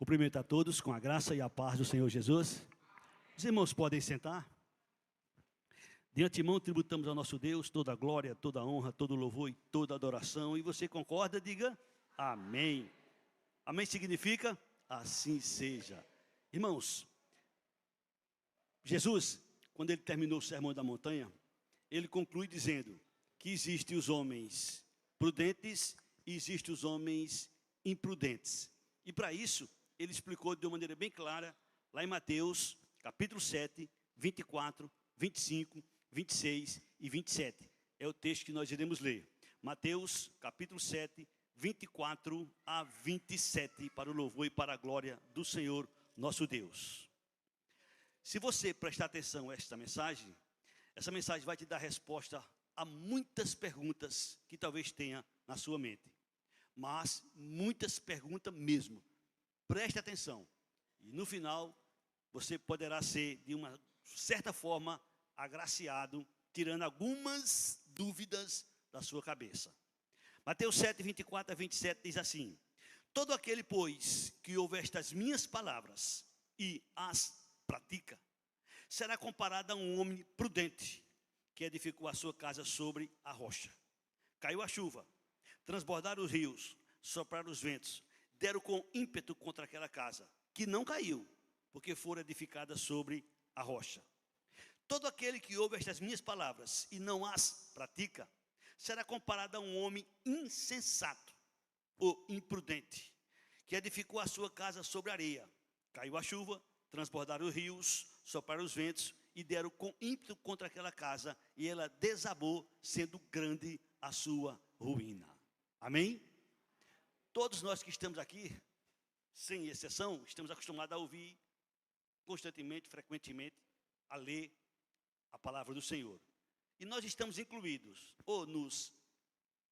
Cumprimento a todos com a graça e a paz do Senhor Jesus. Os irmãos podem sentar. De antemão tributamos ao nosso Deus toda a glória, toda a honra, todo o louvor e toda a adoração. E você concorda? Diga amém. Amém significa assim seja. Irmãos, Jesus, quando ele terminou o Sermão da Montanha, ele conclui dizendo que existem os homens prudentes e existem os homens imprudentes. E para isso, ele explicou de uma maneira bem clara, lá em Mateus, capítulo 7, 24, 25, 26 e 27. É o texto que nós iremos ler. Mateus, capítulo 7, 24 a 27, para o louvor e para a glória do Senhor, nosso Deus. Se você prestar atenção a esta mensagem, essa mensagem vai te dar resposta a muitas perguntas que talvez tenha na sua mente. Mas muitas perguntas mesmo. Preste atenção. E no final, você poderá ser, de uma certa forma, agraciado, tirando algumas dúvidas da sua cabeça. Mateus 7, 24 a 27 diz assim: todo aquele, pois, que ouve estas minhas palavras e as pratica, será comparado a um homem prudente, que edificou a sua casa sobre a rocha. Caiu a chuva, transbordaram os rios, sopraram os ventos, deram com ímpeto contra aquela casa, que não caiu, porque fora edificada sobre a rocha. Todo aquele que ouve estas minhas palavras e não as pratica, será comparado a um homem insensato ou imprudente, que edificou a sua casa sobre a areia. Caiu a chuva, transbordaram os rios, sopraram os ventos e deram com ímpeto contra aquela casa, e ela desabou, sendo grande a sua ruína. Amém? Todos nós que estamos aqui, sem exceção, estamos acostumados a ouvir constantemente, frequentemente, a ler a palavra do Senhor. E nós estamos incluídos ou nos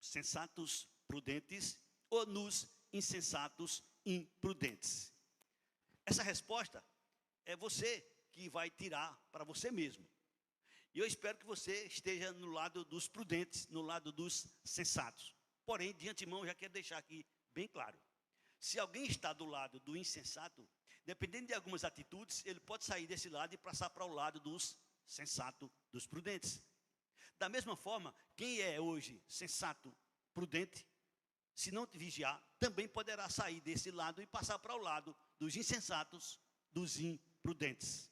sensatos prudentes ou nos insensatos imprudentes. Essa resposta é você que vai tirar para você mesmo. E eu espero que você esteja no lado dos prudentes, no lado dos sensatos. Porém, de antemão, já quero deixar aqui bem claro. Se alguém está do lado do insensato, dependendo de algumas atitudes, ele pode sair desse lado e passar para o lado dos sensatos, dos prudentes. Da mesma forma, quem é hoje sensato, prudente, se não te vigiar, também poderá sair desse lado e passar para o lado dos insensatos, dos imprudentes.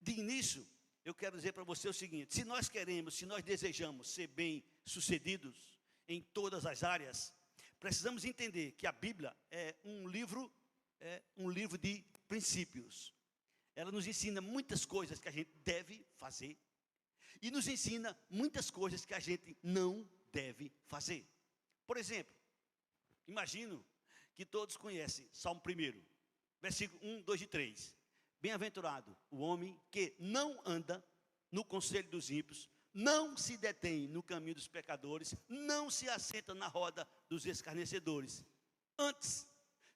De início, eu quero dizer para você o seguinte: se nós queremos, se nós desejamos ser bem-sucedidos em todas as áreas, precisamos entender que a Bíblia é um livro de princípios. Ela nos ensina muitas coisas que a gente deve fazer e nos ensina muitas coisas que a gente não deve fazer. Por exemplo, imagino que todos conhecem Salmo 1, versículo 1, 2 e 3. Bem-aventurado o homem que não anda no conselho dos ímpios, não se detém no caminho dos pecadores, não se assenta na roda dos escarnecedores. Antes,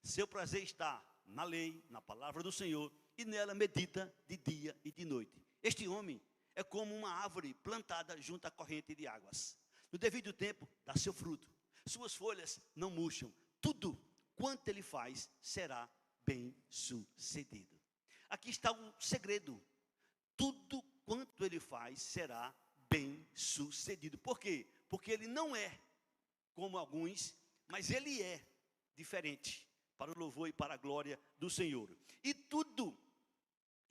seu prazer está na lei, na palavra do Senhor, e nela medita de dia e de noite. Este homem é como uma árvore plantada junto à corrente de águas. No devido tempo, dá seu fruto. Suas folhas não murcham. Tudo quanto ele faz será bem sucedido. Aqui está o segredo. Tudo quanto ele faz será bem sucedido. Por quê? Porque ele não é como alguns, mas ele é diferente, para o louvor e para a glória do Senhor. E tudo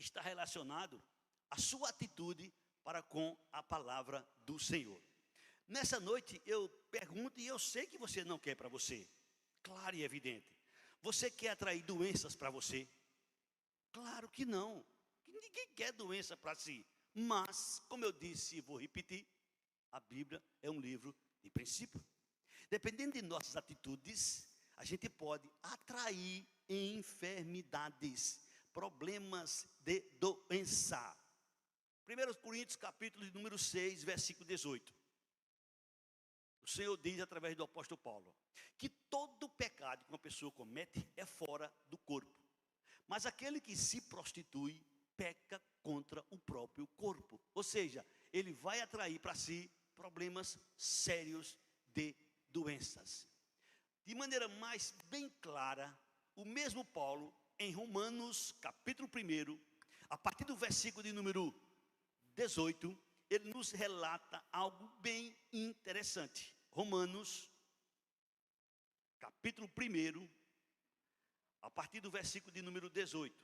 está relacionado à sua atitude para com a palavra do Senhor. Nessa noite eu pergunto, e eu sei que você não quer para você, claro e evidente. Você quer atrair doenças para você? Claro que não. Ninguém quer doença para si. Mas, como eu disse e vou repetir, a Bíblia é um livro de princípio. Dependendo de nossas atitudes, a gente pode atrair enfermidades, problemas de doença. 1 Coríntios, capítulo de número 6, versículo 18. O Senhor diz através do apóstolo Paulo que todo pecado que uma pessoa comete é fora do corpo. Mas aquele que se prostitui peca contra o próprio corpo. Ou seja, ele vai atrair para si problemas sérios de doenças. De maneira mais bem clara, o mesmo Paulo, em Romanos, capítulo 1, a partir do versículo de número 18, ele nos relata algo bem interessante. Romanos, capítulo 1, a partir do versículo de número 18.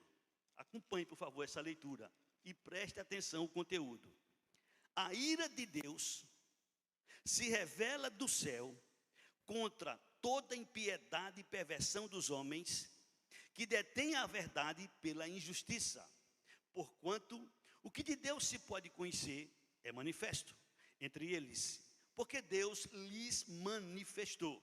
Acompanhe, por favor, essa leitura e preste atenção ao conteúdo. A ira de Deus se revela do céu contra toda impiedade e perversão dos homens que detêm a verdade pela injustiça, porquanto o que de Deus se pode conhecer é manifesto entre eles, porque Deus lhes manifestou.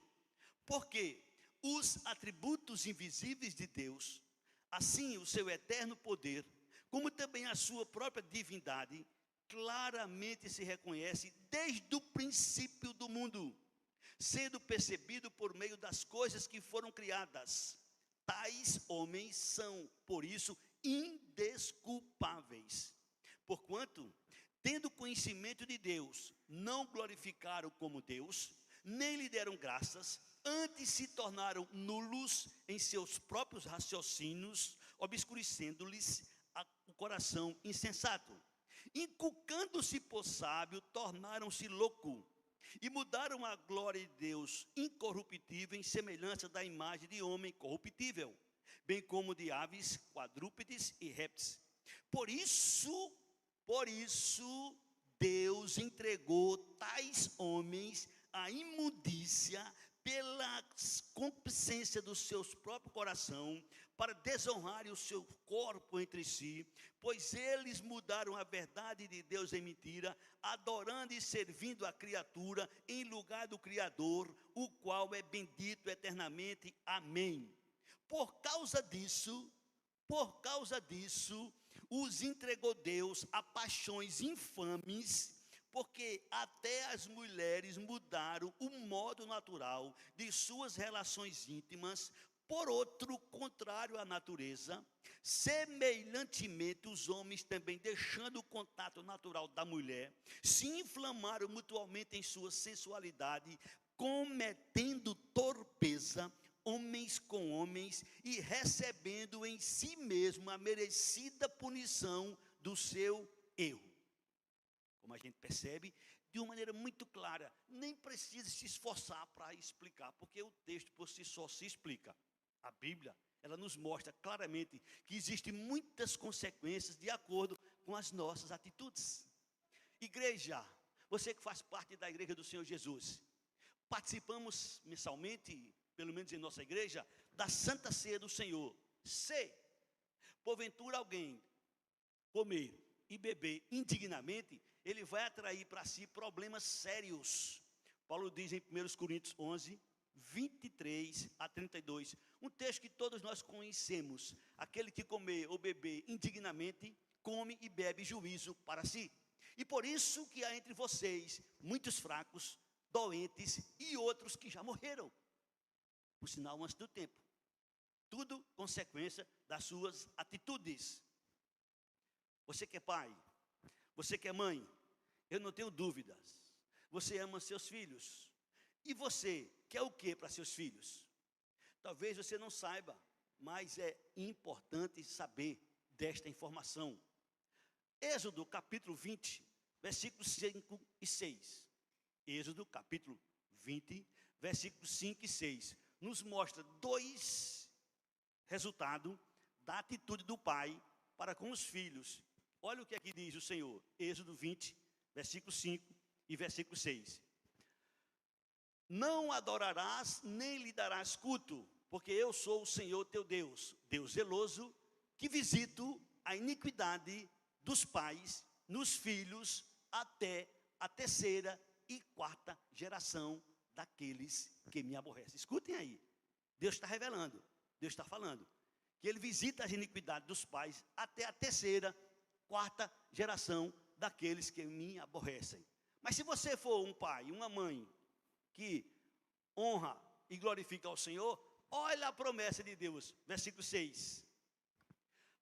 Porque os atributos invisíveis de Deus, assim o seu eterno poder, como também a sua própria divindade, claramente se reconhece desde o princípio do mundo, sendo percebido por meio das coisas que foram criadas. Tais homens são, por isso, indesculpáveis. Porquanto, tendo conhecimento de Deus, não glorificaram como Deus, nem lhe deram graças, antes se tornaram nulos em seus próprios raciocínios, obscurecendo-lhes o coração insensato. Inculcando-se por sábio, tornaram-se louco, e mudaram a glória de Deus incorruptível em semelhança da imagem de homem corruptível, bem como de aves, quadrúpedes e répteis. Por isso, Deus entregou tais homens à imundícia pela concupiscência do seu próprio coração, para desonrarem o seu corpo entre si, pois eles mudaram a verdade de Deus em mentira, adorando e servindo a criatura em lugar do Criador, o qual é bendito eternamente. Amém. Por causa disso, os entregou Deus a paixões infames, porque até as mulheres mudaram o modo natural de suas relações íntimas por outro contrário à natureza. Semelhantemente, os homens também, deixando o contato natural da mulher, se inflamaram mutuamente em sua sensualidade, cometendo torpeza homens com homens e recebendo em si mesmo a merecida punição do seu erro. Como a gente percebe, de uma maneira muito clara, nem precisa se esforçar para explicar, porque o texto por si só se explica. A Bíblia, ela nos mostra claramente que existem muitas consequências de acordo com as nossas atitudes. Igreja, você que faz parte da Igreja do Senhor Jesus, participamos mensalmente, pelo menos em nossa igreja, da Santa Ceia do Senhor. Se, porventura, alguém comer e beber indignamente, ele vai atrair para si problemas sérios. Paulo diz em 1 Coríntios 11, 23 a 32, um texto que todos nós conhecemos: aquele que comer ou beber indignamente, come e bebe juízo para si. E por isso que há entre vocês muitos fracos, doentes e outros que já morreram, por sinal antes do tempo. Tudo consequência das suas atitudes. Você que é pai, você que é mãe, eu não tenho dúvidas, você ama seus filhos. E você quer o que para seus filhos? Talvez você não saiba, mas é importante saber desta informação. Êxodo capítulo 20, versículos 5 e 6. Êxodo capítulo 20, versículos 5 e 6. Nos mostra dois resultados da atitude do pai para com os filhos. Olha o que aqui diz o Senhor. Êxodo 20, versículo 5 e versículo 6. Não adorarás, nem lhe darás culto, porque eu sou o Senhor teu Deus, Deus zeloso, que visito a iniquidade dos pais nos filhos até a terceira e quarta geração daqueles que me aborrecem. Escutem aí, Deus está revelando, Deus está falando, que Ele visita as iniquidades dos pais até a terceira, quarta geração daqueles que me aborrecem. Mas se você for um pai, uma mãe, que honra e glorifica ao Senhor, olha a promessa de Deus, versículo 6.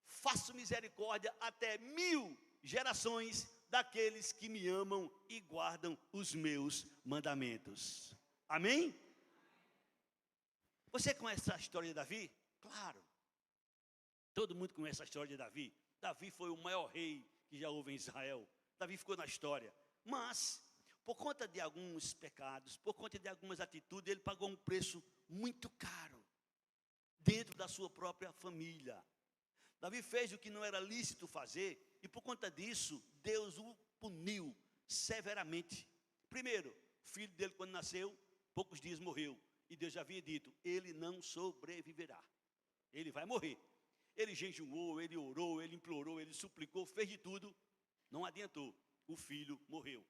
Faço misericórdia até 1000 gerações daqueles que me amam e guardam os meus mandamentos. Amém? Você conhece a história de Davi? Claro. Todo mundo conhece a história de Davi. Davi foi o maior rei que já houve em Israel. Davi ficou na história. Mas, por conta de alguns pecados, por conta de algumas atitudes, ele pagou um preço muito caro dentro da sua própria família. Davi fez o que não era lícito fazer, e por conta disso, Deus o puniu severamente. Primeiro, o filho dele, quando nasceu, poucos dias morreu. E Deus já havia dito, ele não sobreviverá. Ele vai morrer. Ele jejuou, ele orou, ele implorou, ele suplicou, fez de tudo. Não adiantou. O filho morreu.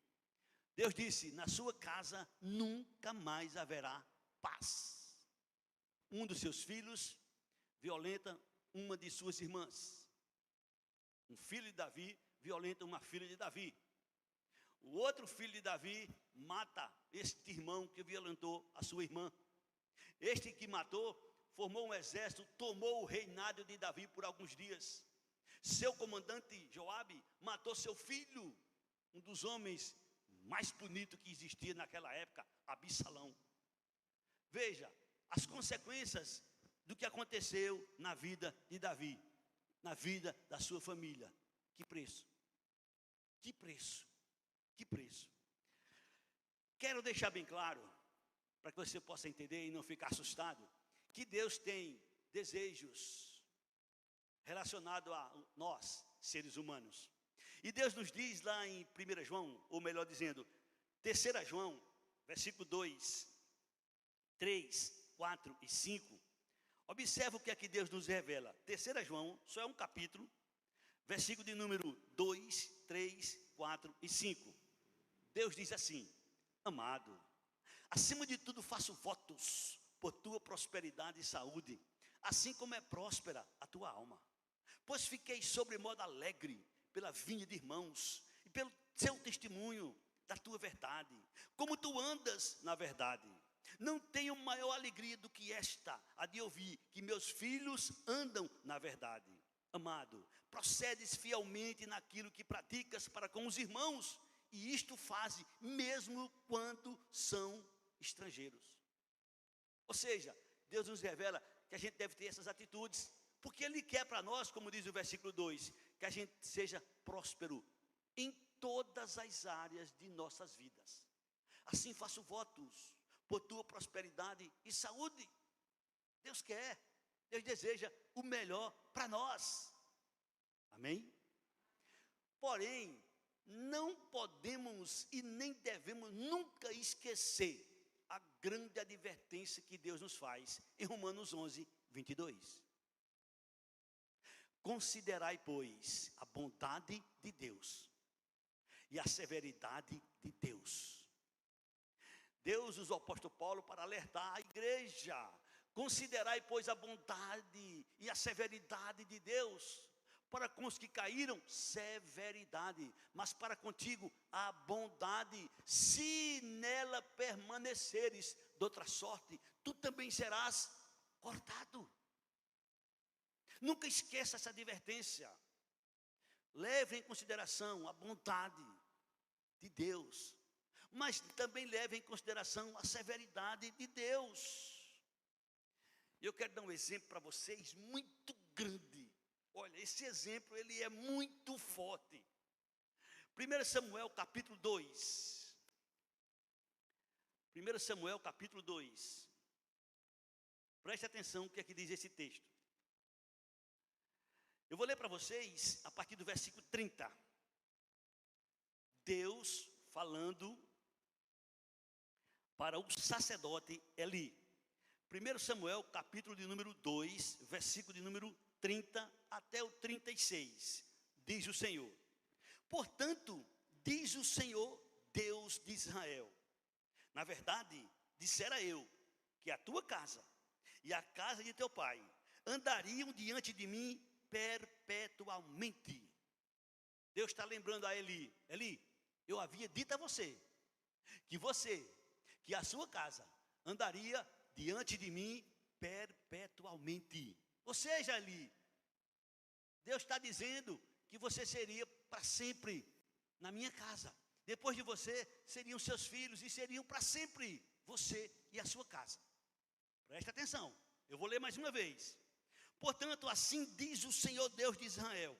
Deus disse, na sua casa nunca mais haverá paz. Um dos seus filhos violenta uma de suas irmãs. Um filho de Davi violenta uma filha de Davi. O outro filho de Davi mata este irmão que violentou a sua irmã. Este que matou, formou um exército, tomou o reinado de Davi por alguns dias. Seu comandante, Joabe, matou seu filho, um dos homens mais bonitos que existia naquela época, Absalão. Veja, as consequências do que aconteceu na vida de Davi, na vida da sua família. Que preço, que preço, que preço. Quero deixar bem claro, para que você possa entender e não ficar assustado, que Deus tem desejos relacionados a nós, seres humanos. E Deus nos diz lá em 1 João, ou melhor dizendo, 3 João, versículo 2, 3, 4 e 5. Observa o que aqui Deus nos revela. 3 João, só é um capítulo, versículo de número 2, 3, 4 e 5. Deus diz assim, amado, acima de tudo faço votos por tua prosperidade e saúde, assim como é próspera a tua alma. Pois fiquei sobremodo alegre pela vinda de irmãos e pelo seu testemunho da tua verdade. Como tu andas na verdade. Não tenho maior alegria do que esta, a de ouvir que meus filhos andam na verdade. Amado, procedes fielmente naquilo que praticas para com os irmãos, e isto fazes mesmo quando são estrangeiros. Ou seja, Deus nos revela que a gente deve ter essas atitudes, porque Ele quer para nós, como diz o versículo 2, que a gente seja próspero em todas as áreas de nossas vidas. Assim faço votos por tua prosperidade e saúde. Deus quer, Deus deseja o melhor para nós. Amém? Porém, não podemos e nem devemos nunca esquecer a grande advertência que Deus nos faz em Romanos 11, 22. Considerai, pois, a bondade de Deus e a severidade de Deus. Deus usou o apóstolo Paulo para alertar a igreja. Considerai, pois, a bondade e a severidade de Deus. Para com os que caíram, severidade, mas para contigo a bondade. Se nela permaneceres, de outra sorte, tu também serás cortado. Nunca esqueça essa advertência. Leve em consideração a bondade de Deus, mas também leve em consideração a severidade de Deus. Eu quero dar um exemplo para vocês muito grande. Olha, esse exemplo ele é muito forte. 1 Samuel capítulo 2. 1 Samuel capítulo 2. Preste atenção no que aqui diz esse texto. Eu vou ler para vocês a partir do versículo 30. Deus falando para o sacerdote Eli. 1 Samuel capítulo de número 2, versículo de número 30 até o 36. Diz o Senhor. Portanto, diz o Senhor, Deus de Israel. Na verdade, dissera eu, que a tua casa e a casa de teu pai andariam diante de mim perpetualmente. Deus está lembrando a Eli. Eli, eu havia dito a você, que a sua casa andaria diante de mim perpetualmente. Ou seja, Eli, Deus está dizendo que você seria para sempre na minha casa. Depois de você, seriam seus filhos e seriam para sempre você e a sua casa. Presta atenção, eu vou ler mais uma vez. Portanto, assim diz o Senhor Deus de Israel: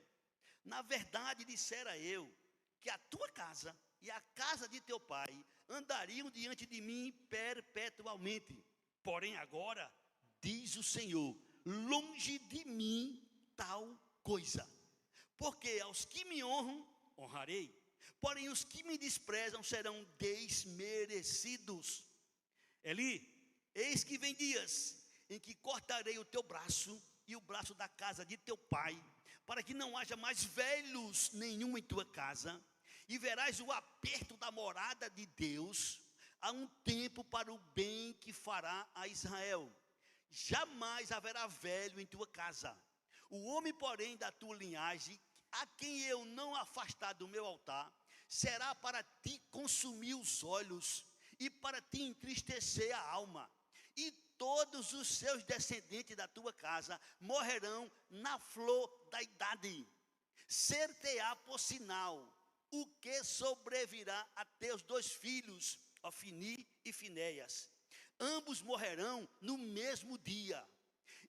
na verdade dissera eu, que a tua casa e a casa de teu pai andariam diante de mim perpetuamente. Porém agora, diz o Senhor, longe de mim tal coisa. Porque aos que me honram, honrarei. Porém os que me desprezam serão desmerecidos. Eli, eis que vem dias em que cortarei o teu braço e o braço da casa de teu pai, para que não haja mais velhos nenhum em tua casa, e verás o aperto da morada de Deus, há um tempo para o bem que fará a Israel. Jamais haverá velho em tua casa. O homem, porém, da tua linhagem, a quem eu não afastar do meu altar, será para ti consumir os olhos, e para te entristecer a alma. E todos os seus descendentes da tua casa morrerão na flor da idade. Ser-te-á por sinal o que sobrevirá a teus 2 filhos, Ofni e Finéias. Ambos morrerão no mesmo dia.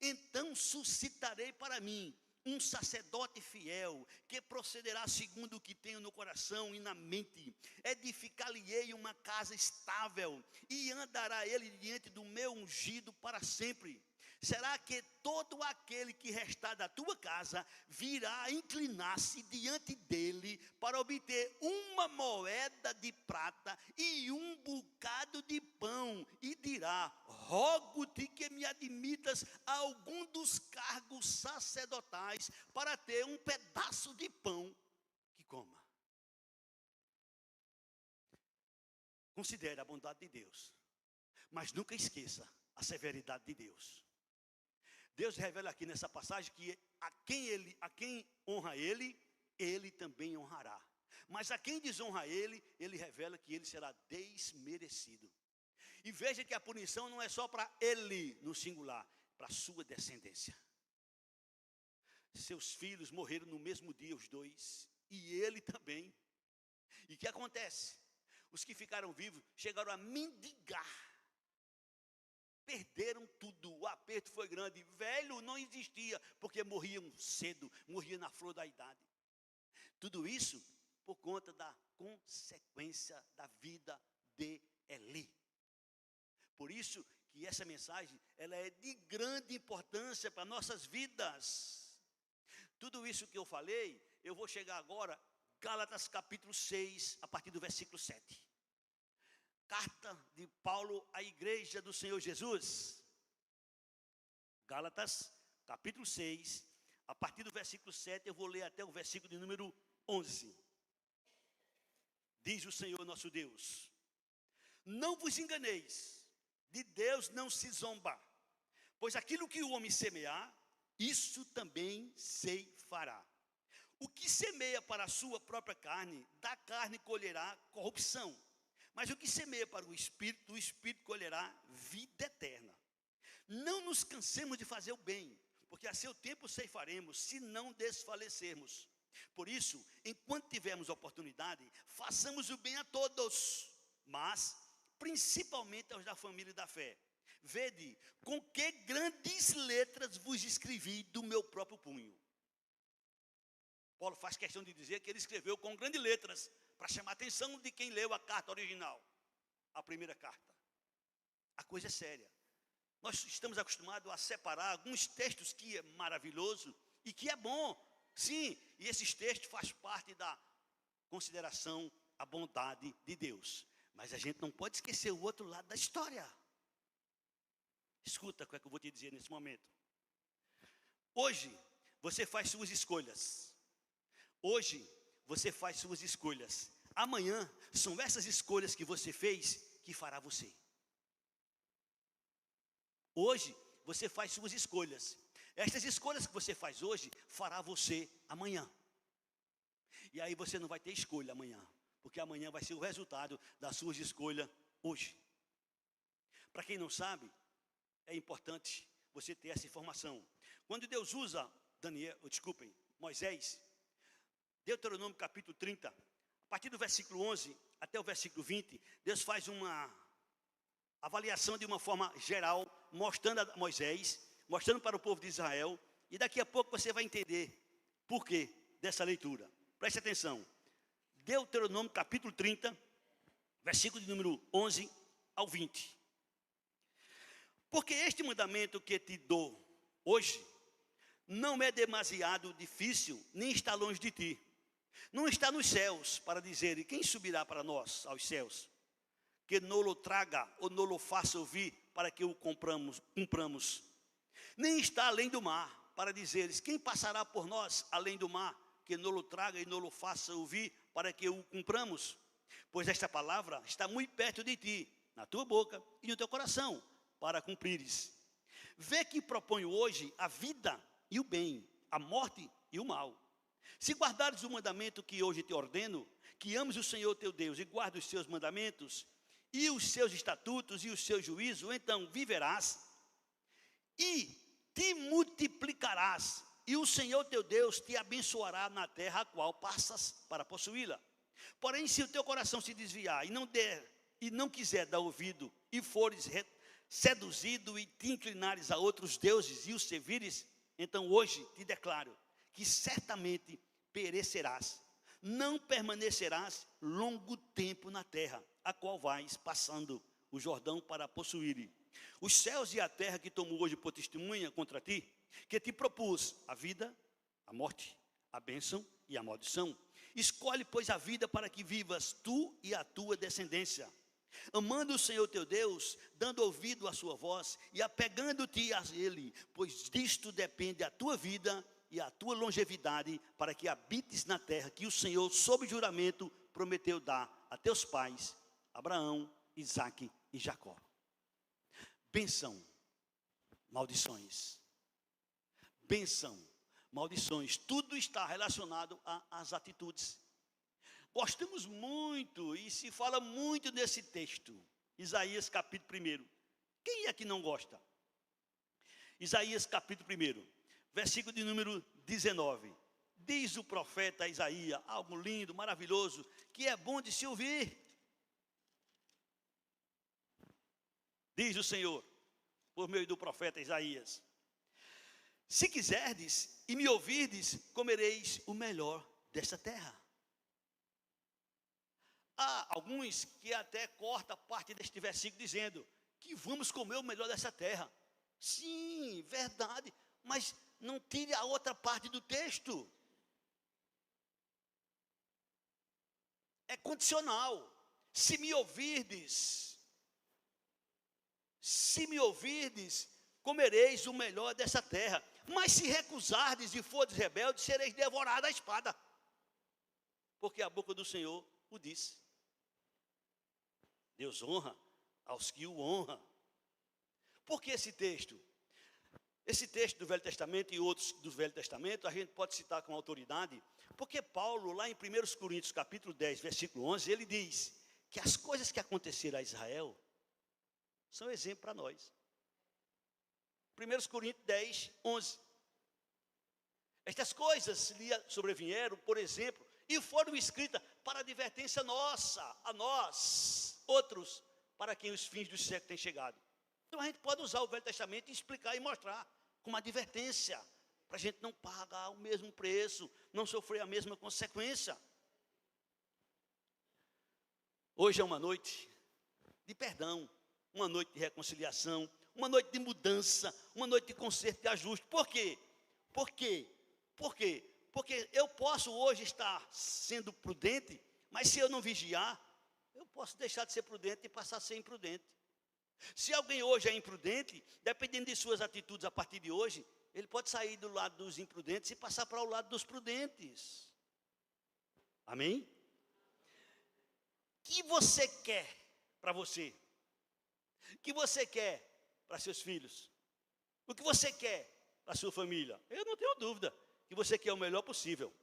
Então suscitarei para mim um sacerdote fiel, que procederá segundo o que tenho no coração e na mente. Edificar-lhe-ei uma casa estável, e andará ele diante do meu ungido para sempre. Será que todo aquele que restar da tua casa virá inclinar-se diante dele para obter uma moeda de prata e um bocado de pão, e dirá: rogo-te que me admitas a algum dos cargos sacerdotais para ter um pedaço de pão que coma. Considere a bondade de Deus, mas nunca esqueça a severidade de Deus. Deus revela aqui nessa passagem que a quem honra ele, ele também honrará. Mas a quem desonra ele, ele revela que ele será desmerecido. E veja que a punição não é só para ele, no singular, para a sua descendência. Seus filhos morreram no mesmo dia, os 2, e ele também. E o que acontece? Os que ficaram vivos chegaram a mendigar. Perderam tudo, o aperto foi grande. Velho não existia, porque morriam cedo, morriam na flor da idade. Tudo isso por conta da consequência da vida de Eli. Por isso que essa mensagem, ela é de grande importância para nossas vidas. Tudo isso que eu falei, eu vou chegar agora, Gálatas capítulo 6, a partir do versículo 7. Carta de Paulo à igreja do Senhor Jesus. Gálatas, capítulo 6, a partir do versículo 7, eu vou ler até o versículo de número 11. Diz o Senhor nosso Deus: não vos enganeis, de Deus não se zomba, pois aquilo que o homem semear, isso também se fará. O que semeia para a sua própria carne, da carne colherá corrupção. Mas o que semeia para o Espírito, do Espírito colherá vida eterna. Não nos cansemos de fazer o bem, porque a seu tempo ceifaremos, se não desfalecermos. Por isso, enquanto tivermos oportunidade, façamos o bem a todos, mas principalmente aos da família da fé. Vede, com que grandes letras vos escrevi do meu próprio punho. Paulo faz questão de dizer que ele escreveu com grandes letras, para chamar a atenção de quem leu a carta original, a primeira carta. A coisa é séria. Nós estamos acostumados a separar alguns textos que é maravilhoso e que é bom, sim, e esses textos fazem parte da consideração à bondade de Deus. Mas a gente não pode esquecer o outro lado da história. Escuta o que é que eu vou te dizer nesse momento. Hoje, você faz suas escolhas. Hoje, você faz suas escolhas. Amanhã, são essas escolhas que você fez que fará você. Hoje, você faz suas escolhas. Estas escolhas que você faz hoje, fará você amanhã. E aí você não vai ter escolha amanhã, porque amanhã vai ser o resultado das suas escolhas hoje. Para quem não sabe, é importante você ter essa informação. Quando Deus usa Moisés, Deuteronômio capítulo 30, a partir do versículo 11 até o versículo 20, Deus faz uma avaliação de uma forma geral, mostrando a Moisés, mostrando para o povo de Israel, E daqui a pouco você vai entender por quê dessa leitura. Preste atenção. Deuteronômio capítulo 30, versículo de número 11 ao 20. Porque este mandamento que te dou hoje não é demasiado difícil, nem está longe de ti. Não está nos céus para dizer, e quem subirá para nós aos céus? Que não lo traga ou não lo faça ouvir para que o cumpramos. Nem está além do mar para dizeres, quem passará por nós além do mar? Que não lo traga e não lo faça ouvir para que o cumpramos. Pois esta palavra está muito perto de ti, na tua boca e no teu coração, para cumprires. Vê que proponho hoje a vida e o bem, a morte e o mal. Se guardares o mandamento que hoje te ordeno, que ames o Senhor teu Deus e guardes os seus mandamentos, e os seus estatutos e os seus juízos, então viverás e te multiplicarás, e o Senhor teu Deus te abençoará na terra a qual passas para possuí-la. Porém, se o teu coração se desviar e não quiser dar ouvido, e fores seduzido e te inclinares a outros deuses e os servires, então hoje te declaro que certamente perecerás, não permanecerás longo tempo na terra, a qual vais passando o Jordão para possuir. Os céus e a terra que tomo hoje por testemunha contra ti, que te propus a vida, a morte, a bênção e a maldição. Escolhe, pois, a vida para que vivas tu e a tua descendência, amando o Senhor teu Deus, dando ouvido à sua voz e apegando-te a Ele, pois disto depende a tua vida e a tua longevidade, para que habites na terra que o Senhor, sob juramento, prometeu dar a teus pais, Abraão, Isaque e Jacó. Bênção, maldições. Bênção, maldições. Tudo está relacionado às atitudes. Gostamos muito e se fala muito nesse texto. Isaías capítulo 1. Quem é que não gosta? Isaías capítulo 1, versículo de número 19. Diz o profeta Isaías, algo lindo, maravilhoso, que é bom de se ouvir. Diz o Senhor, por meio do profeta Isaías: se quiserdes e me ouvirdes, comereis o melhor desta terra. Há alguns que até cortam parte deste versículo dizendo que vamos comer o melhor dessa terra. Sim, verdade, mas não tire a outra parte do texto. É condicional. Se me ouvirdes, comereis o melhor dessa terra. Mas se recusardes e fordes rebeldes, sereis devorados à espada. Porque a boca do Senhor o disse. Deus honra aos que o honram. Por que esse texto? Esse texto do Velho Testamento e outros do Velho Testamento, a gente pode citar com autoridade, porque Paulo, lá em 1 Coríntios, capítulo 10, versículo 11, ele diz que as coisas que aconteceram a Israel são exemplo para nós. 1 Coríntios 10, 11. Estas coisas lhe sobrevieram, por exemplo, e foram escritas para advertência nossa, a nós, outros, para quem os fins do século têm chegado. Então a gente pode usar o Velho Testamento e explicar e mostrar como advertência, para a gente não pagar o mesmo preço, não sofrer a mesma consequência. Hoje é uma noite de perdão, uma noite de reconciliação, uma noite de mudança, uma noite de conserto e ajuste. Por quê? Por quê? Por quê? Porque eu posso hoje estar sendo prudente, mas se eu não vigiar, eu posso deixar de ser prudente e passar a ser imprudente. Se alguém hoje é imprudente, dependendo de suas atitudes a partir de hoje, ele pode sair do lado dos imprudentes e passar para o lado dos prudentes. Amém? O que você quer para você? O que você quer para seus filhos? O que você quer para sua família? Eu não tenho dúvida que você quer o melhor possível.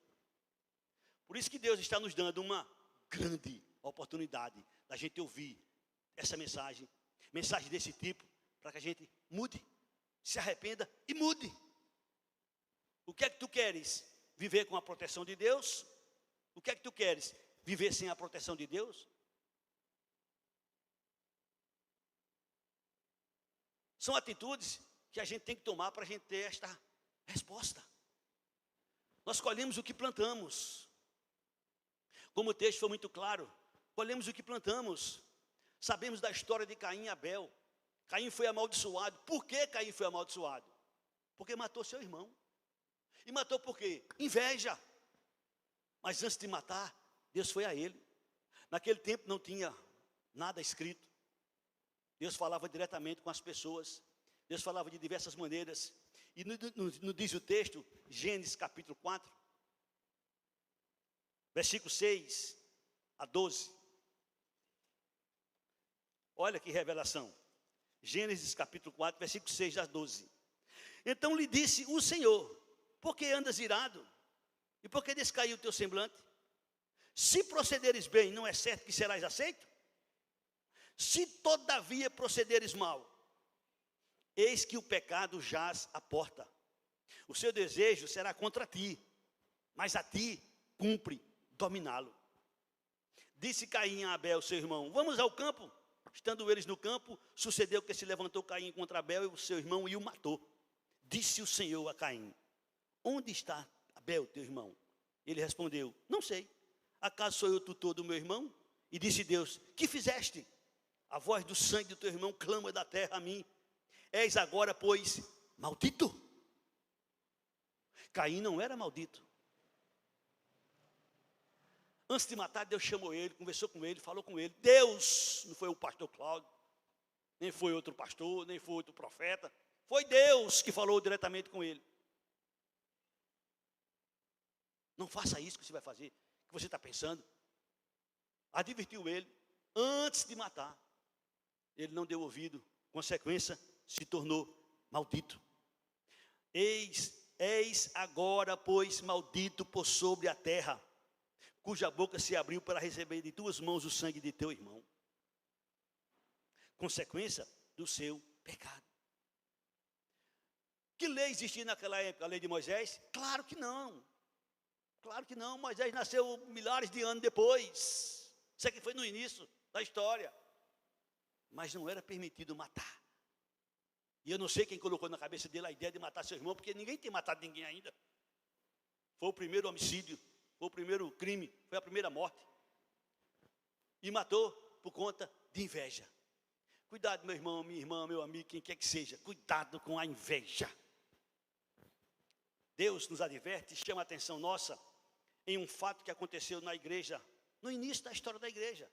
Por isso que Deus está nos dando uma grande oportunidade da gente ouvir essa mensagem desse tipo, para que a gente mude, se arrependa e mude. O que é que tu queres? Viver com a proteção de Deus? O que é que tu queres? Viver sem a proteção de Deus? São atitudes que a gente tem que tomar para a gente ter esta Resposta. Nós colhemos o que plantamos. Como o texto foi muito claro, colhemos o que plantamos. Sabemos da história de Caim e Abel. Caim foi amaldiçoado. Por que Caim foi amaldiçoado? Porque matou seu irmão. E matou por quê? Inveja. Mas antes de matar, Deus foi a ele. Naquele tempo não tinha nada escrito. Deus falava diretamente com as pessoas. Deus falava de diversas maneiras. E no diz o texto, Gênesis capítulo 4, versículo 6 a 12. Olha que revelação. Gênesis capítulo 4, versículo 6 a 12. Então lhe disse o Senhor: por que andas irado? E por que descaiu o teu semblante? Se procederes bem, não é certo que serás aceito? Se todavia procederes mal, eis que o pecado jaz à porta. O seu desejo será contra ti, mas a ti cumpre dominá-lo. Disse Caim a Abel, seu irmão: vamos ao campo. Estando eles no campo, sucedeu que se levantou Caim contra Abel, e o seu irmão, e o matou. Disse o Senhor a Caim: onde está Abel, teu irmão? Ele respondeu: não sei. Acaso sou eu o tutor do meu irmão? E disse Deus: que fizeste? A voz do sangue do teu irmão clama da terra a mim. És agora, pois, maldito. Caim não era maldito. Antes de matar, Deus chamou ele, conversou com ele, falou com ele. Deus, não foi o pastor Cláudio, nem foi outro pastor, nem foi outro profeta. Foi Deus que falou diretamente com ele. Não faça isso que você vai fazer, que você está pensando. Advertiu ele, antes de matar. Ele não deu ouvido, consequência, se tornou maldito. Eis agora, pois, maldito por sobre a terra, cuja boca se abriu para receber de tuas mãos o sangue de teu irmão. Consequência do seu pecado. Que lei existia naquela época? A lei de Moisés? Claro que não. Claro que não. Moisés nasceu milhares de anos depois. Isso aqui foi no início da história. Mas não era permitido matar. E eu não sei quem colocou na cabeça dele a ideia de matar seu irmão, porque ninguém tem matado ninguém ainda. Foi o primeiro homicídio, foi o primeiro crime, foi a primeira morte. E matou por conta de inveja. Cuidado, meu irmão, minha irmã, meu amigo, quem quer que seja. Cuidado com a inveja. Deus nos adverte, chama a atenção nossa em um fato que aconteceu na igreja, no início da história da igreja.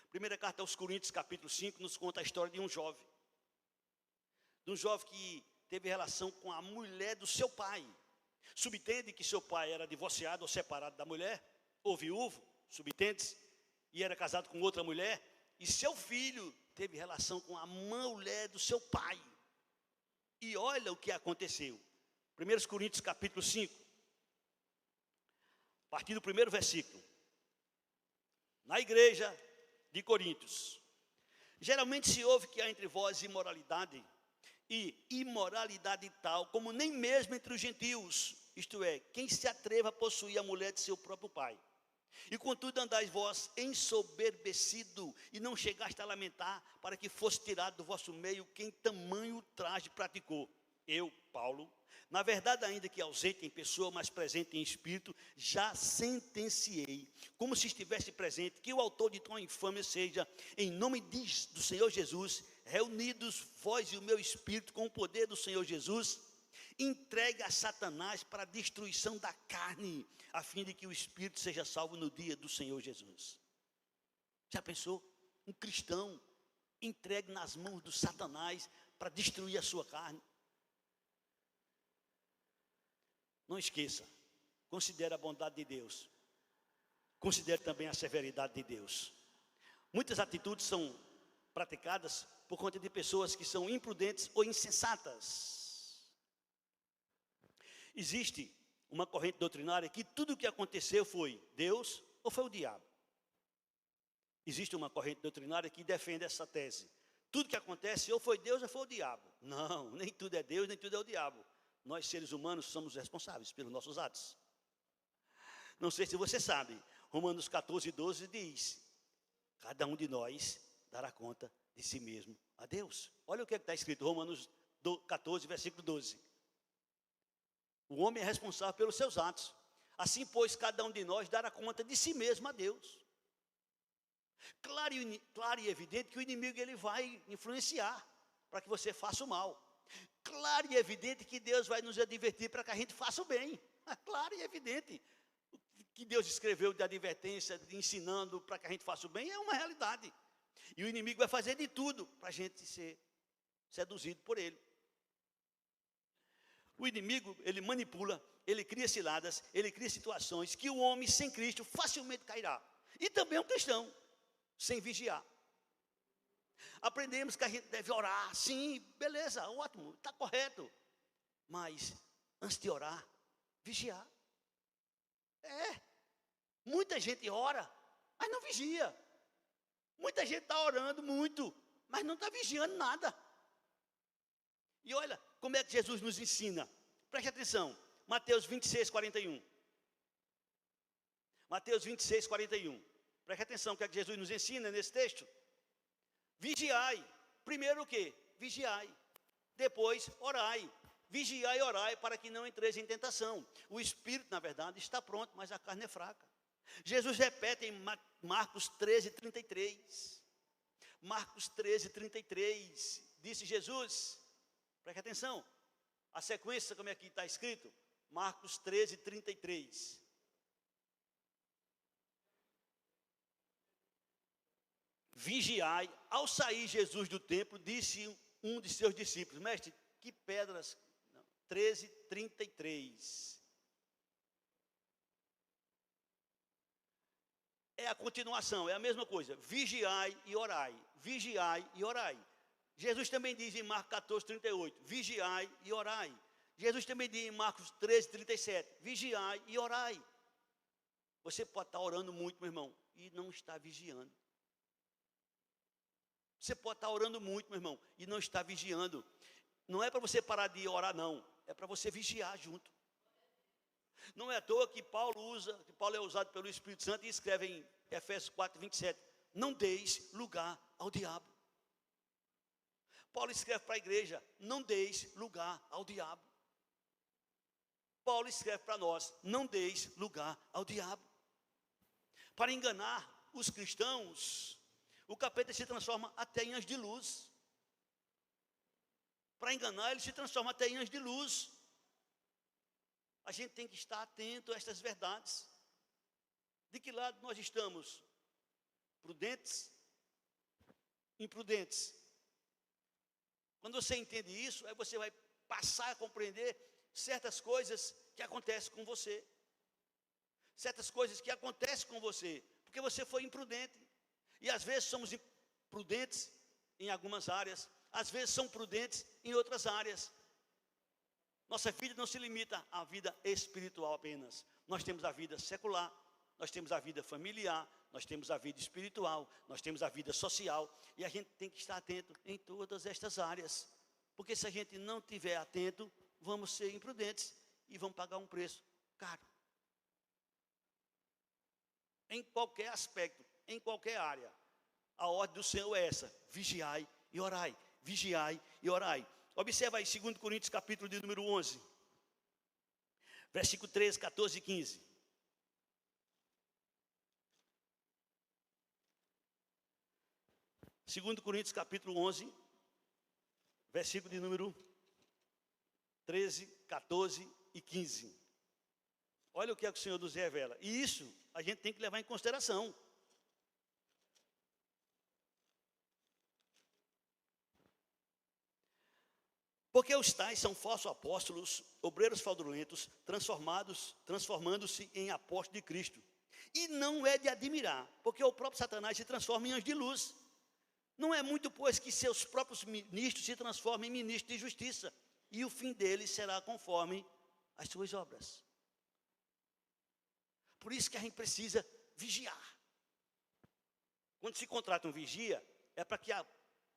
Primeira carta aos Coríntios, capítulo 5, nos conta a história de um jovem. De um jovem que teve relação com a mulher do seu pai. Subentende que seu pai era divorciado ou separado da mulher, ou viúvo, subentende-se, e era casado com outra mulher, e seu filho teve relação com a mulher do seu pai. E olha o que aconteceu. 1 Coríntios capítulo 5, a partir do primeiro versículo. Na igreja de Coríntios, geralmente se ouve que há entre vós imoralidade, e imoralidade tal como nem mesmo entre os gentios, isto é, quem se atreva a possuir a mulher de seu próprio pai. E contudo andais vós ensoberbecido, e não chegaste a lamentar, para que fosse tirado do vosso meio quem tamanho traje praticou. Eu, Paulo, na verdade ainda que ausente em pessoa, mas presente em espírito, já sentenciei, como se estivesse presente, que o autor de tão infâmia seja, em nome do Senhor Jesus, reunidos vós e o meu espírito com o poder do Senhor Jesus, entregue a Satanás para a destruição da carne, a fim de que o espírito seja salvo no dia do Senhor Jesus. Já pensou? Um cristão entregue nas mãos do Satanás para destruir a sua carne. Não esqueça, considere a bondade de Deus, considere também a severidade de Deus. Muitas atitudes são praticadas por conta de pessoas que são imprudentes ou insensatas. Existe uma corrente doutrinária que tudo o que aconteceu foi Deus ou foi o diabo. Existe uma corrente doutrinária que defende essa tese. Tudo que acontece ou foi Deus ou foi o diabo. Não, nem tudo é Deus, nem tudo é o diabo. Nós, seres humanos, somos responsáveis pelos nossos atos. Não sei se você sabe, Romanos 14, 12 diz: cada um de nós dará conta de si mesmo a Deus. Olha o que está escrito, Romanos 14, versículo 12. O homem é responsável pelos seus atos. Assim, pois, cada um de nós dará conta de si mesmo a Deus. Claro e evidente que o inimigo ele vai influenciar para que você faça o mal. Claro e evidente que Deus vai nos advertir para que a gente faça o bem. Claro e evidente. O que Deus escreveu de advertência, de ensinando para que a gente faça o bem, é uma realidade. E o inimigo vai fazer de tudo para a gente ser seduzido por ele. O inimigo, ele manipula, ele cria ciladas, ele cria situações que o homem sem Cristo facilmente cairá. E também um cristão, sem vigiar. Aprendemos que a gente deve orar, sim, beleza, ótimo, está correto. Mas, antes de orar, vigiar. Muita gente ora, mas não vigia. Muita gente está orando muito, mas não está vigiando nada. E olha como é que Jesus nos ensina. Preste atenção, Mateus 26, 41. Mateus 26, 41. Preste atenção, o que é que Jesus nos ensina nesse texto? Vigiai. Primeiro o quê? Vigiai. Depois, orai. Vigiai e orai para que não entreis em tentação. O espírito, na verdade, está pronto, mas a carne é fraca. Jesus repete em Marcos 13, 33. Marcos 13, 33. Disse Jesus, preste atenção, a sequência como é que está escrito? Marcos 13, 33. Vigiai. Ao sair Jesus do templo, disse um de seus discípulos: mestre, que pedras? 13, 33. É a continuação, é a mesma coisa. Vigiai e orai. Vigiai e orai. Jesus também diz em Marcos 14, 38. Vigiai e orai. Jesus também diz em Marcos 13, 37. Vigiai e orai. Você pode estar orando muito, meu irmão, e não está vigiando. Você pode estar orando muito, meu irmão, e não está vigiando. Não é para você parar de orar, não. É para você vigiar junto. Não é à toa que Paulo é usado pelo Espírito Santo e escreve em Efésios 4, 27. Não deis lugar ao diabo. Paulo escreve para a igreja, não deis lugar ao diabo. Paulo escreve para nós, não deis lugar ao diabo. Para enganar os cristãos, o capeta se transforma até em anjo de luz. Para enganar, ele se transforma até em anjo de luz. A gente tem que estar atento a estas verdades. De que lado nós estamos? Prudentes? Imprudentes? Quando você entende isso, aí você vai passar a compreender certas coisas que acontecem com você. Certas coisas que acontecem com você, porque você foi imprudente. E às vezes somos imprudentes em algumas áreas, às vezes são prudentes em outras áreas. Nossa vida não se limita à vida espiritual apenas. Nós temos a vida secular, nós temos a vida familiar, nós temos a vida espiritual, nós temos a vida social. E a gente tem que estar atento em todas estas áreas. Porque se a gente não estiver atento, vamos ser imprudentes e vamos pagar um preço caro. Em qualquer aspecto, em qualquer área. A ordem do Senhor é essa: vigiai e orai. Vigiai e orai. Observa aí 2 Coríntios capítulo de número 11. Versículo 13, 14 e 15. 2 Coríntios capítulo 11, versículo de número 13, 14 e 15. Olha o que é que o Senhor nos revela. E isso a gente tem que levar em consideração. Porque os tais são falsos apóstolos, obreiros fraudulentos, transformando-se em apóstolos de Cristo. E não é de admirar, porque o próprio Satanás se transforma em anjo de luz. Não é muito, pois, que seus próprios ministros se transformem em ministros de justiça, e o fim deles será conforme as suas obras. Por isso que a gente precisa vigiar. Quando se contrata um vigia, é para que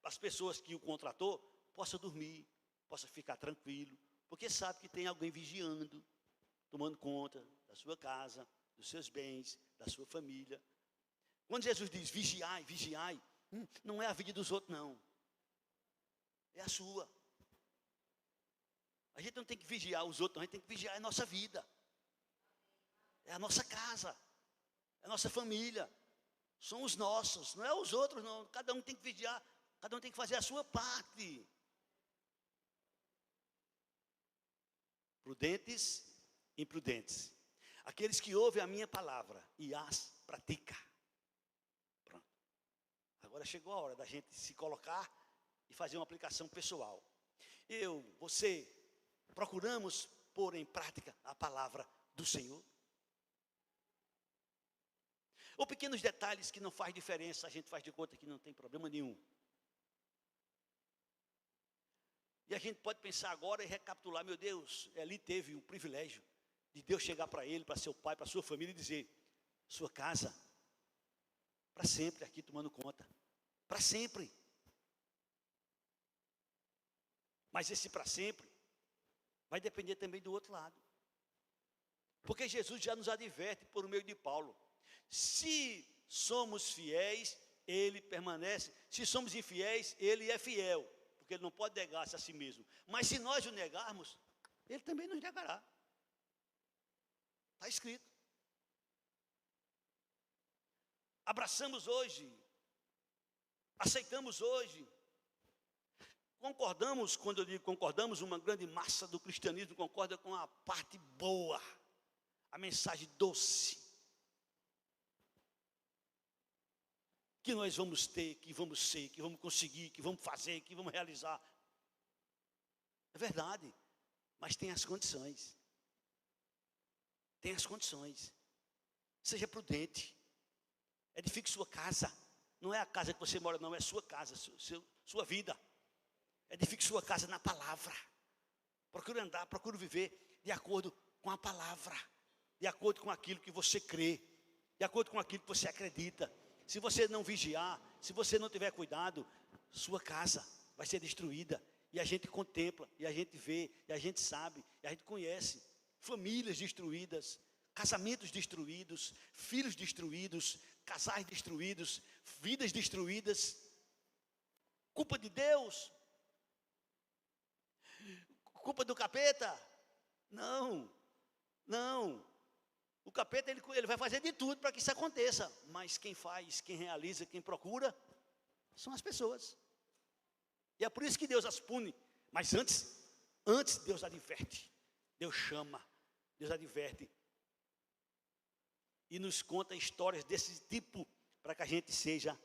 as pessoas que o contratou possam dormir, possa ficar tranquilo, porque sabe que tem alguém vigiando, tomando conta da sua casa, dos seus bens, da sua família. Quando Jesus diz vigiai, vigiai, não é a vida dos outros, não. É a sua. A gente não tem que vigiar os outros, não, a gente tem que vigiar a nossa vida. É a nossa casa, é a nossa família. São os nossos, não é os outros não. Cada um tem que vigiar, cada um tem que fazer a sua parte. Prudentes, imprudentes. Aqueles que ouvem a minha palavra e as praticam. Pronto. Agora chegou a hora da gente se colocar e fazer uma aplicação pessoal. Você, procuramos pôr em prática a palavra do Senhor? Ou pequenos detalhes que não faz diferença, a gente faz de conta que não tem problema nenhum. E a gente pode pensar agora e recapitular, meu Deus, Eli teve o privilégio de Deus chegar para ele, para seu pai, para sua família e dizer, sua casa, para sempre aqui tomando conta, para sempre. Mas esse para sempre vai depender também do outro lado. Porque Jesus já nos adverte por meio de Paulo. Se somos fiéis, ele permanece. Se somos infiéis, ele é fiel. Porque ele não pode negar-se a si mesmo. Mas se nós o negarmos, ele também nos negará. Está escrito. Abraçamos hoje. Aceitamos hoje. Concordamos, quando eu digo concordamos, uma grande massa do cristianismo concorda com a parte boa, a mensagem doce, que nós vamos ter, que vamos ser, que vamos conseguir, que vamos fazer, que vamos realizar. É verdade, mas tem as condições. Tem as condições. Seja prudente. Edifique sua casa. Não é a casa que você mora, não, é sua casa, sua vida. Edifique sua casa na palavra. Procure andar, procure viver de acordo com a palavra. De acordo com aquilo que você crê. De acordo com aquilo que você acredita. Se você não vigiar, se você não tiver cuidado, sua casa vai ser destruída. E a gente contempla, e a gente vê, e a gente sabe, e a gente conhece. Famílias destruídas, casamentos destruídos, filhos destruídos, casais destruídos, vidas destruídas. Culpa de Deus? Culpa do capeta? Não, não. O capeta ele vai fazer de tudo para que isso aconteça. Mas quem faz, quem realiza, quem procura, são as pessoas. E é por isso que Deus as pune. Mas antes Deus adverte. Deus chama, Deus adverte. E nos conta histórias desse tipo para que a gente seja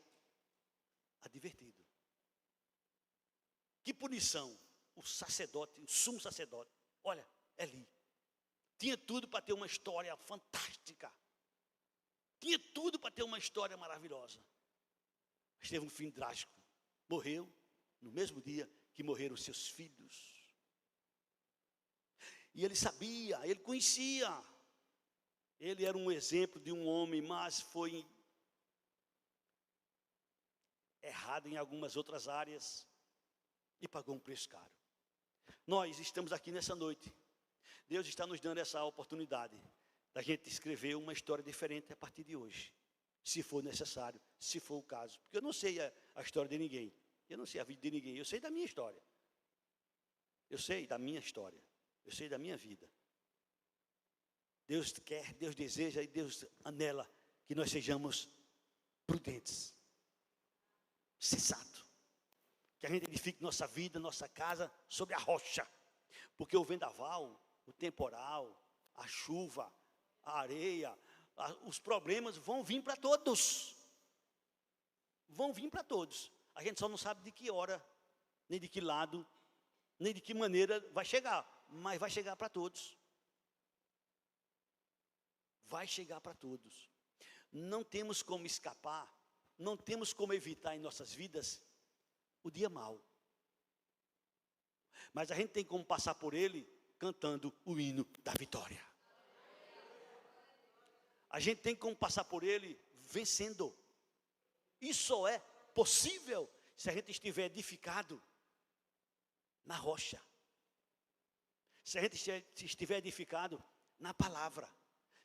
advertido. Que punição o sacerdote, o sumo sacerdote, olha, Eli, tinha tudo para ter uma história fantástica. Tinha tudo para ter uma história maravilhosa. Mas teve um fim trágico. Morreu no mesmo dia que morreram seus filhos. E ele sabia, ele conhecia. Ele era um exemplo de um homem, mas foi errado em algumas outras áreas e pagou um preço caro. Nós estamos aqui nessa noite. Deus está nos dando essa oportunidade da gente escrever uma história diferente a partir de hoje. Se for necessário, se for o caso. Porque eu não sei a história de ninguém. Eu não sei a vida de ninguém. Eu sei da minha história. Eu sei da minha história. Eu sei da minha vida. Deus quer, Deus deseja e Deus anela que nós sejamos prudentes, sensato, que a gente edifique nossa vida, nossa casa sobre a rocha, porque o vendaval, o temporal, a chuva, a areia, os problemas vão vir para todos, vão vir para todos. A gente só não sabe de que hora, nem de que lado, nem de que maneira vai chegar, mas vai chegar para todos. Vai chegar para todos. Não temos como escapar, não temos como evitar em nossas vidas o dia mau. Mas a gente tem como passar por ele cantando o hino da vitória. A gente tem como passar por ele vencendo. Isso só é possível se a gente estiver edificado na rocha. Se a gente estiver edificado na palavra.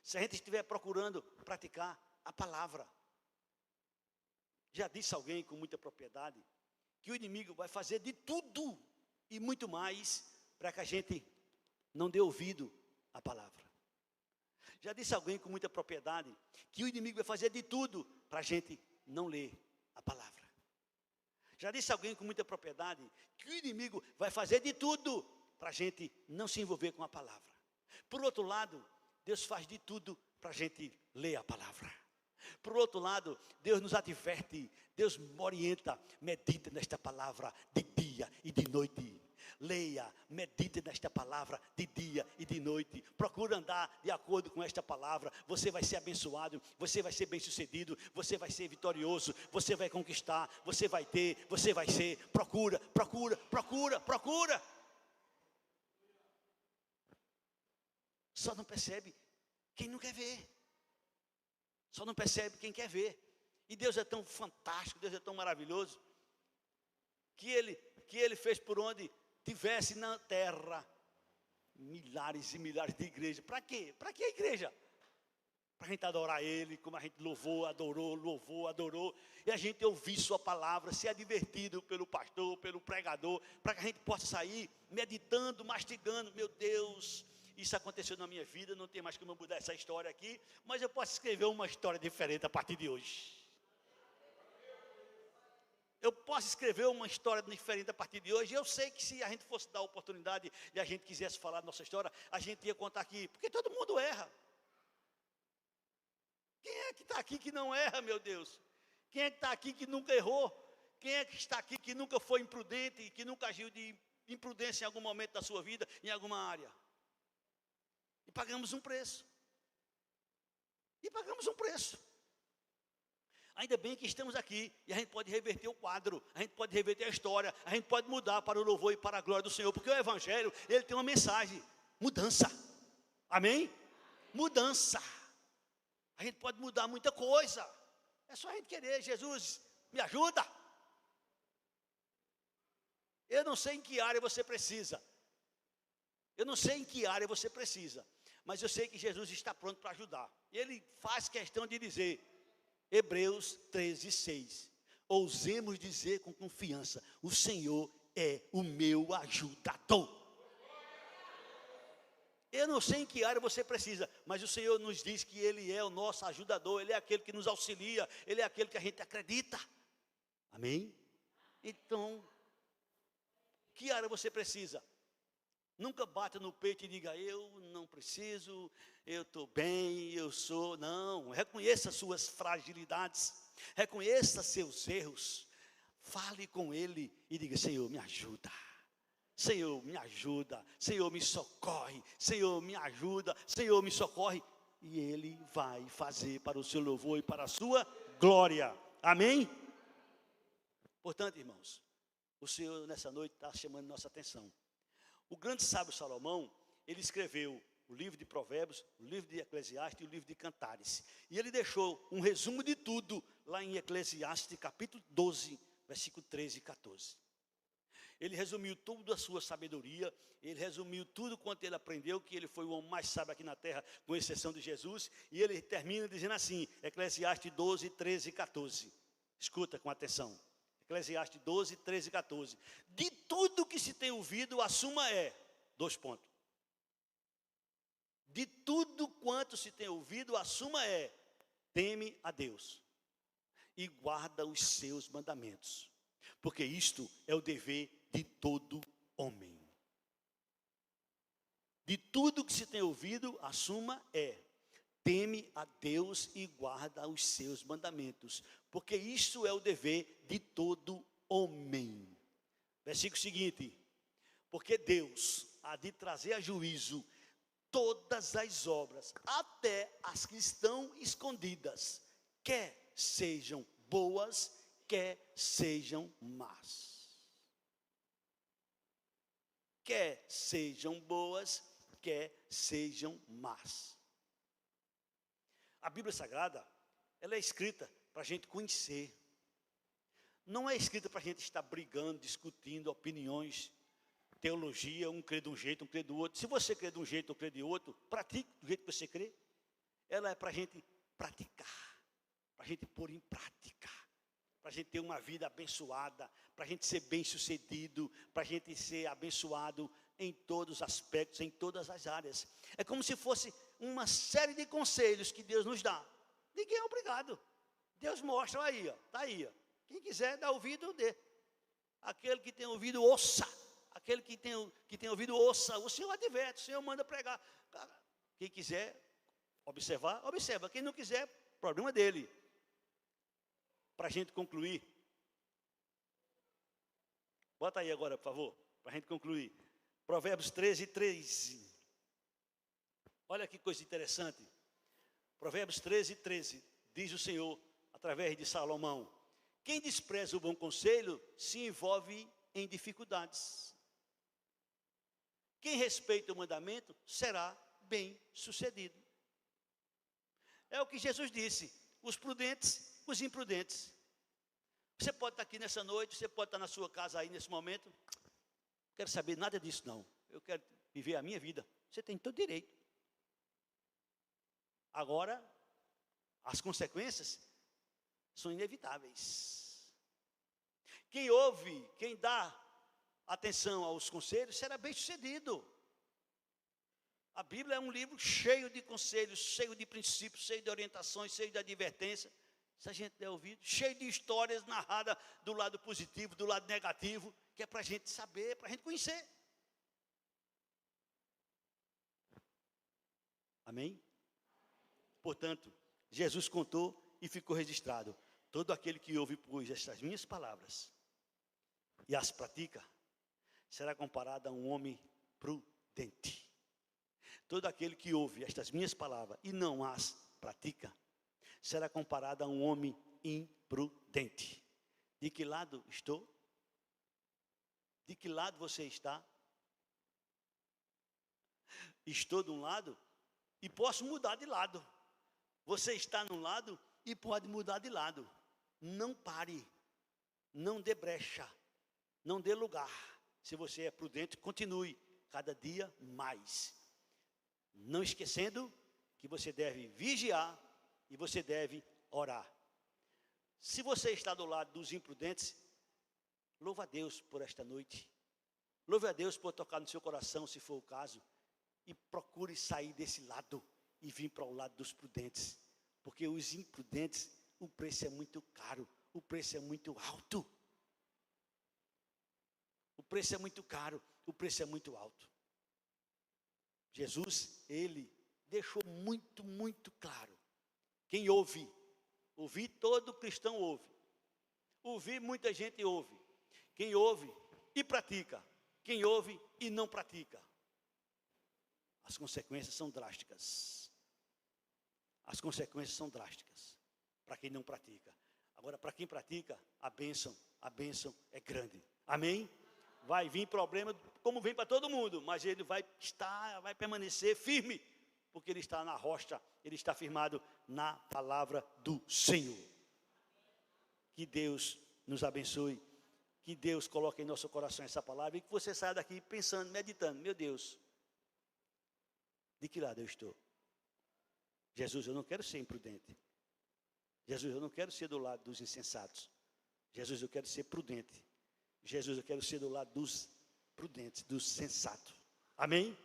Se a gente estiver procurando praticar a palavra. Já disse alguém com muita propriedade que o inimigo vai fazer de tudo e muito mais para que a gente não dê ouvido à palavra. Já disse alguém com muita propriedade que o inimigo vai fazer de tudo para a gente não ler a palavra. Já disse alguém com muita propriedade que o inimigo vai fazer de tudo para a gente não se envolver com a palavra. Por outro lado, Deus faz de tudo para a gente ler a palavra. Por outro lado, Deus nos adverte, Deus orienta, medita nesta palavra de dia e de noite. Leia, medite nesta palavra de dia e de noite. Procure andar de acordo com esta palavra. Você vai ser abençoado, você vai ser bem-sucedido, você vai ser vitorioso, você vai conquistar, você vai ter, você vai ser. Procura, procura, procura, procura. Só não percebe quem não quer ver. Só não percebe quem quer ver. E Deus é tão fantástico, Deus é tão maravilhoso, que Ele fez por onde tivesse na terra milhares e milhares de igrejas. Para quê? Para que a igreja? Para a gente adorar Ele, como a gente louvou, adorou, e a gente ouvir sua palavra, ser advertido pelo pastor, pelo pregador, para que a gente possa sair meditando, mastigando. Meu Deus, isso aconteceu na minha vida, não tem mais como eu mudar essa história aqui, mas eu posso escrever uma história diferente a partir de hoje. Eu posso escrever uma história diferente a partir de hoje. Eu sei que se a gente fosse dar a oportunidade e a gente quisesse falar da nossa história, a gente ia contar aqui, porque todo mundo erra. Quem é que está aqui que não erra, meu Deus? Quem é que está aqui que nunca errou? Quem é que está aqui que nunca foi imprudente, que nunca agiu de imprudência em algum momento da sua vida, em alguma área? E pagamos um preço. Ainda bem que estamos aqui e a gente pode reverter o quadro, a gente pode reverter a história, a gente pode mudar para o louvor e para a glória do Senhor, porque o Evangelho, ele tem uma mensagem: mudança. Amém? Mudança. A gente pode mudar muita coisa. É só a gente querer. Jesus, me ajuda. Eu não sei em que área você precisa. Mas eu sei que Jesus está pronto para ajudar. Ele faz questão de dizer, Hebreus 13:6. Ousemos dizer com confiança: o Senhor é o meu ajudador. Eu não sei em que área você precisa, mas o Senhor nos diz que Ele é o nosso ajudador, Ele é aquele que nos auxilia, Ele é aquele que a gente acredita. Amém? Então, que área você precisa? Nunca bata no peito e diga, eu não preciso, eu estou bem, eu sou. Não, reconheça suas fragilidades, reconheça seus erros, fale com Ele e diga, Senhor, me ajuda. Senhor, me ajuda. Senhor, me socorre. Senhor, me ajuda. Senhor, me socorre. E Ele vai fazer para o seu louvor e para a sua glória. Amém? Portanto, irmãos, o Senhor nessa noite está chamando nossa atenção. O grande sábio Salomão, ele escreveu o livro de Provérbios, o livro de Eclesiastes e o livro de Cantares. E ele deixou um resumo de tudo lá em Eclesiastes, capítulo 12, versículo 13 e 14. Ele resumiu tudo a sua sabedoria, ele resumiu tudo quanto ele aprendeu, que ele foi o homem mais sábio aqui na terra, com exceção de Jesus. E ele termina dizendo assim, Eclesiastes 12, 13 e 14. Escuta com atenção. Eclesiastes 12, 13 e 14. De tudo que se tem ouvido, a suma é, 2 pontos. De tudo quanto se tem ouvido, a suma é, teme a Deus e guarda os seus mandamentos, porque isto é o dever de todo homem. De tudo que se tem ouvido, a suma é, teme a Deus e guarda os seus mandamentos, porque isso é o dever de todo homem. Versículo seguinte, porque Deus há de trazer a juízo todas as obras, até as que estão escondidas, quer sejam boas, quer sejam más. Quer sejam boas, quer sejam más. A Bíblia Sagrada, ela é escrita para a gente conhecer. Não é escrita para a gente estar brigando, discutindo opiniões, teologia, um crê de um jeito, um crê do outro. Se você crê de um jeito ou crê de outro, pratique do jeito que você crê. Ela é para a gente praticar, para a gente pôr em prática, para a gente ter uma vida abençoada, para a gente ser bem-sucedido, para a gente ser abençoado em todos os aspectos, em todas as áreas. É como se fosse uma série de conselhos que Deus nos dá. Ninguém é obrigado. Deus mostra aí, ó, está aí. Ó. Quem quiser dar ouvido, dê. Aquele que tem ouvido, ouça. Aquele que tem ouvido, ouça. O Senhor adverte, o Senhor manda pregar. Quem quiser observar, observa. Quem não quiser, problema dele. Para a gente concluir. Bota aí agora, por favor, para a gente concluir. Provérbios 13, 13. Olha que coisa interessante. Provérbios 13, 13. Diz o Senhor, através de Salomão: quem despreza o bom conselho se envolve em dificuldades. Quem respeita o mandamento será bem sucedido. É o que Jesus disse: os prudentes, os imprudentes. Você pode estar aqui nessa noite, você pode estar na sua casa aí nesse momento. Não quero saber nada disso não. Eu quero viver a minha vida. Você tem todo direito. Agora, as consequências são inevitáveis. Quem ouve, quem dá atenção aos conselhos, será bem sucedido. A Bíblia é um livro cheio de conselhos, cheio de princípios, cheio de orientações, cheio de advertência. Se a gente der ouvido, cheio de histórias narradas do lado positivo, do lado negativo, que é para a gente saber, para a gente conhecer. Amém? Portanto, Jesus contou e ficou registrado: todo aquele que ouve, pois, estas minhas palavras e as pratica, será comparado a um homem prudente. Todo aquele que ouve estas minhas palavras e não as pratica, será comparado a um homem imprudente. De que lado estou? De que lado você está? Estou de um lado e posso mudar de lado. Você está num lado e pode mudar de lado. Não pare, não dê brecha, não dê lugar. Se você é prudente, continue cada dia mais. Não esquecendo que você deve vigiar e você deve orar. Se você está do lado dos imprudentes, louva a Deus por esta noite. Louve a Deus por tocar no seu coração, se for o caso. E procure sair desse lado e vir para o lado dos prudentes. Porque os imprudentes, o preço é muito caro, o preço é muito alto. O preço é muito caro, o preço é muito alto. Jesus, ele deixou muito, muito claro. Quem ouve, ouvir todo cristão ouve. Ouvir muita gente ouve. Quem ouve e pratica. Quem ouve e não pratica. As consequências são drásticas. As consequências são drásticas para quem não pratica. Agora, para quem pratica, a bênção é grande. Amém? Vai vir problema, como vem para todo mundo, mas ele vai permanecer firme, porque ele está na rocha, ele está firmado na palavra do Senhor. Que Deus nos abençoe, que Deus coloque em nosso coração essa palavra, e que você saia daqui pensando, meditando: meu Deus, de que lado eu estou? Jesus, eu não quero ser imprudente. Jesus, eu não quero ser do lado dos insensatos. Jesus, eu quero ser prudente. Jesus, eu quero ser do lado dos prudentes, dos sensatos. Amém?